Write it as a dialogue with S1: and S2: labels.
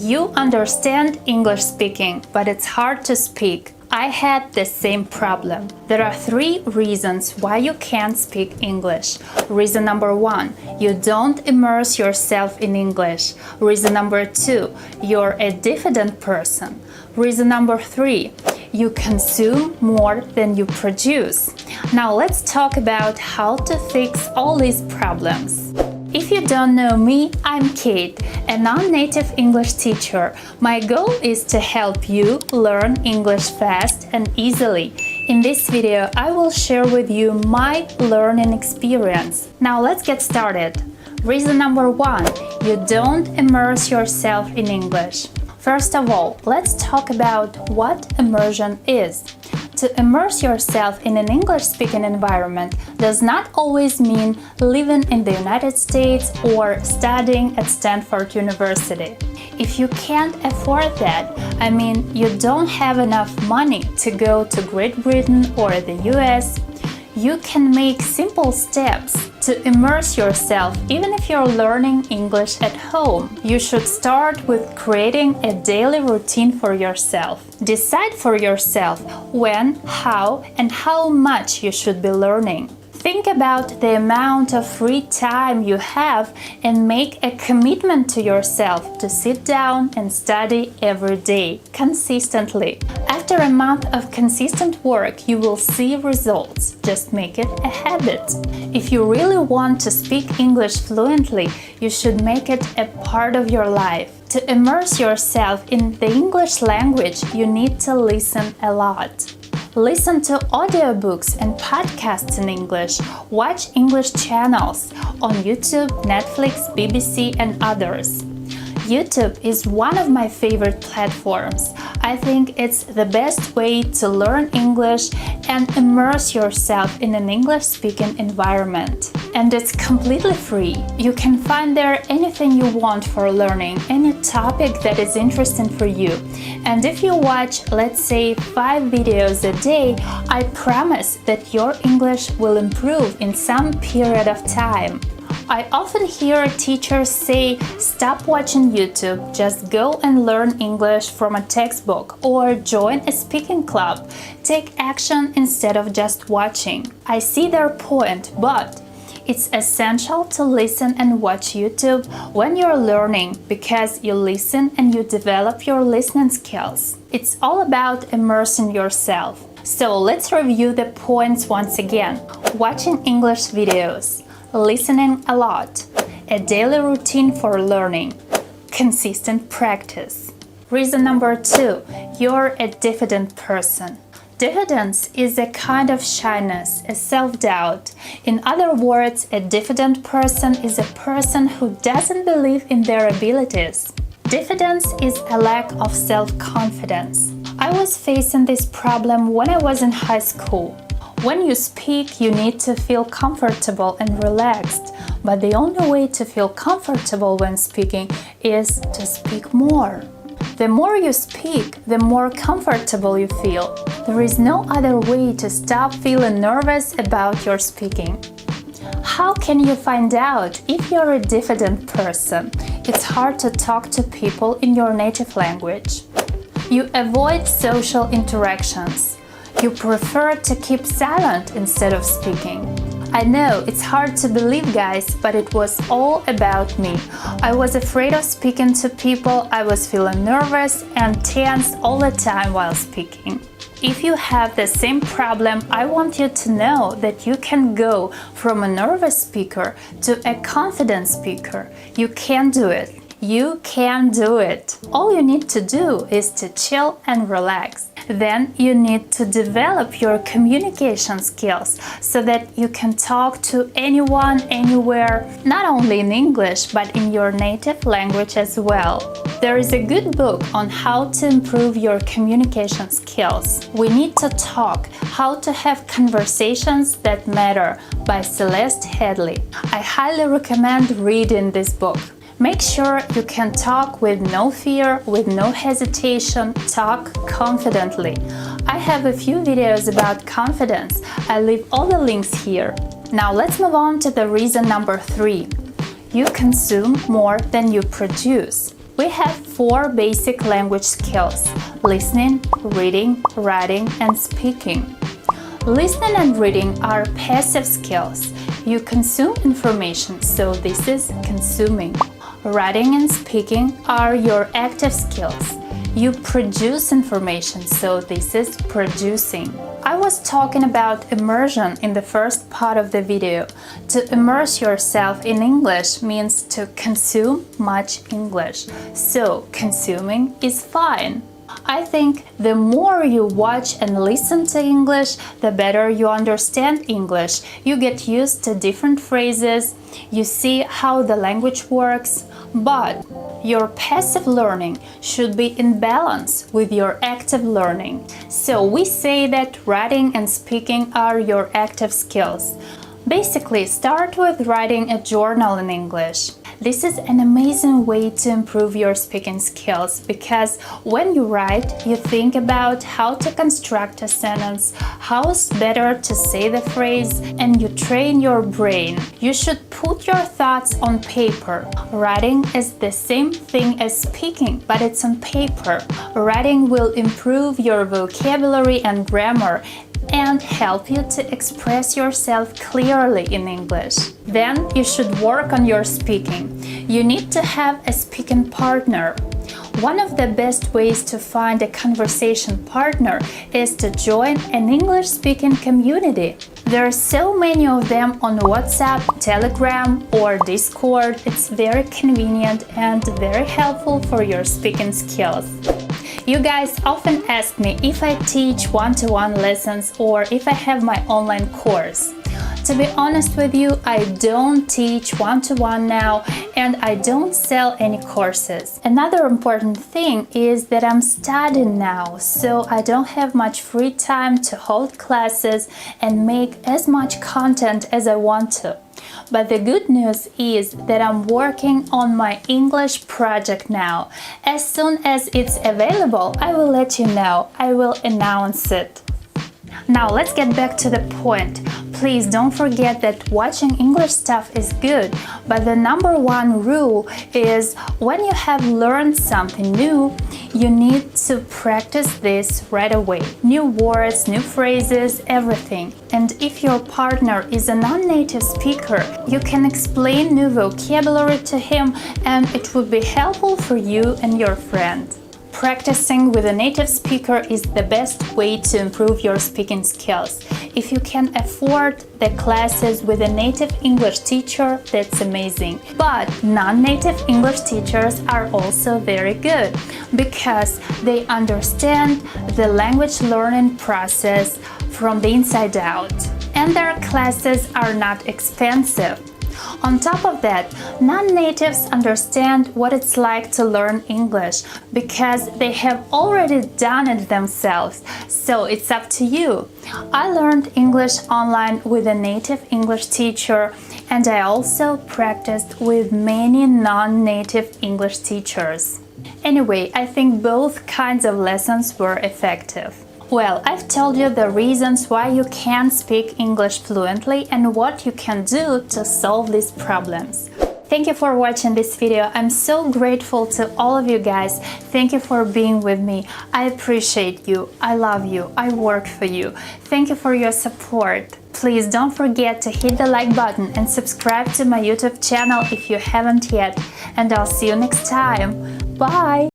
S1: You understand English speaking, but it's hard to speak. I had the same problem. There are 3 reasons why you can't speak English. Reason number 1, you don't immerse yourself in English. Reason number 2, you're a diffident person. Reason number 3, you consume more than you produce. Now let's talk about how to fix all these problems. If you don't know me, I'm Kate, a non-native English teacher. My goal is to help you learn English fast and easily. In this video, I will share with you my learning experience. Now let's get started. Reason number 1, you don't immerse yourself in English. First of all, let's talk about what immersion is. To immerse yourself in an English-speaking environment does not always mean living in the United States or studying at Stanford University. If you can't afford that, I mean, you don't have enough money to go to Great Britain or the US, you can make simple steps to immerse yourself even if you're learning English at home. You should start with creating a daily routine for yourself. Decide for yourself when, how, and how much you should be learning. Think about the amount of free time you have and make a commitment to yourself to sit down and study every day, consistently. After a month of consistent work, you will see results. Just make it a habit. If you really want to speak English fluently, you should make it a part of your life. To immerse yourself in the English language, you need to listen a lot. Listen to audiobooks and podcasts in English. Watch English channels on YouTube, Netflix, BBC, and others. YouTube is one of my favorite platforms. I think it's the best way to learn English and immerse yourself in an English-speaking environment. And it's completely free. You can find there anything you want for learning, any topic that is interesting for you. And if you watch, let's say, 5 videos a day, I promise that your English will improve in some period of time. I often hear teachers say, stop watching YouTube, just go and learn English from a textbook or join a speaking club. Take action instead of just watching. I see their point, but it's essential to listen and watch YouTube when you're learning because you listen and you develop your listening skills. It's all about immersing yourself. So let's review the points once again. Watching English videos. Listening a lot, a daily routine for learning, consistent practice. Reason number 2, you're a diffident person. Diffidence is a kind of shyness, a self-doubt. In other words, a diffident person is a person who doesn't believe in their abilities. Diffidence is a lack of self-confidence. I was facing this problem when I was in high school. When you speak, you need to feel comfortable and relaxed, but the only way to feel comfortable when speaking is to speak more. The more you speak, the more comfortable you feel. There is no other way to stop feeling nervous about your speaking. How can you find out if you're a diffident person? It's hard to talk to people in your native language. You avoid social interactions. You prefer to keep silent instead of speaking. I know it's hard to believe, guys, but it was all about me. I was afraid of speaking to people, I was feeling nervous and tense all the time while speaking. If you have the same problem, I want you to know that you can go from a nervous speaker to a confident speaker. You can do it. You can do it. All you need to do is to chill and relax. Then you need to develop your communication skills so that you can talk to anyone, anywhere, not only in English, but in your native language as well. There is a good book on how to improve your communication skills. We Need to Talk, How to Have Conversations That Matter by Celeste Headley. I highly recommend reading this book. Make sure you can talk with no fear, with no hesitation, talk confidently. I have a few videos about confidence. I leave all the links here. Now let's move on to the reason number 3. You consume more than you produce. We have 4 basic language skills: listening, reading, writing, and speaking. Listening and reading are passive skills. You consume information, so this is consuming. Writing and speaking are your active skills. You produce information, so this is producing. I was talking about immersion in the first part of the video. To immerse yourself in English means to consume much English. So consuming is fine. I think the more you watch and listen to English, the better you understand English. You get used to different phrases, you see how the language works, but your passive learning should be in balance with your active learning. So we say that writing and speaking are your active skills. Basically, start with writing a journal in English. This is an amazing way to improve your speaking skills because when you write, you think about how to construct a sentence, how it's better to say the phrase, and you train your brain. You should put your thoughts on paper. Writing is the same thing as speaking, but it's on paper. Writing will improve your vocabulary and grammar and help you to express yourself clearly in English. Then you should work on your speaking. You need to have a speaking partner. One of the best ways to find a conversation partner is to join an English-speaking community. There are so many of them on WhatsApp, Telegram, or Discord. It's very convenient and very helpful for your speaking skills. You guys often ask me if I teach one-to-one lessons or if I have my online course. To be honest with you, I don't teach one-to-one now and I don't sell any courses. Another important thing is that I'm studying now, so I don't have much free time to hold classes and make as much content as I want to. But the good news is that I'm working on my English project now. As soon as it's available, I will let you know. I will announce it. Now let's get back to the point. Please don't forget that watching English stuff is good, but the number one rule is when you have learned something new, you need to practice this right away. New words, new phrases, everything. And if your partner is a non-native speaker, you can explain new vocabulary to him and it will be helpful for you and your friend. Practicing with a native speaker is the best way to improve your speaking skills. If you can afford the classes with a native English teacher, that's amazing. But non-native English teachers are also very good because they understand the language learning process from the inside out. And their classes are not expensive. On top of that, non-natives understand what it's like to learn English because they have already done it themselves, so it's up to you. I learned English online with a native English teacher and I also practiced with many non-native English teachers. Anyway, I think both kinds of lessons were effective. Well, I've told you the reasons why you can't speak English fluently and what you can do to solve these problems. Thank you for watching this video. I'm so grateful to all of you guys. Thank you for being with me. I appreciate you. I love you. I work for you. Thank you for your support. Please don't forget to hit the like button and subscribe to my YouTube channel if you haven't yet. And I'll see you next time. Bye!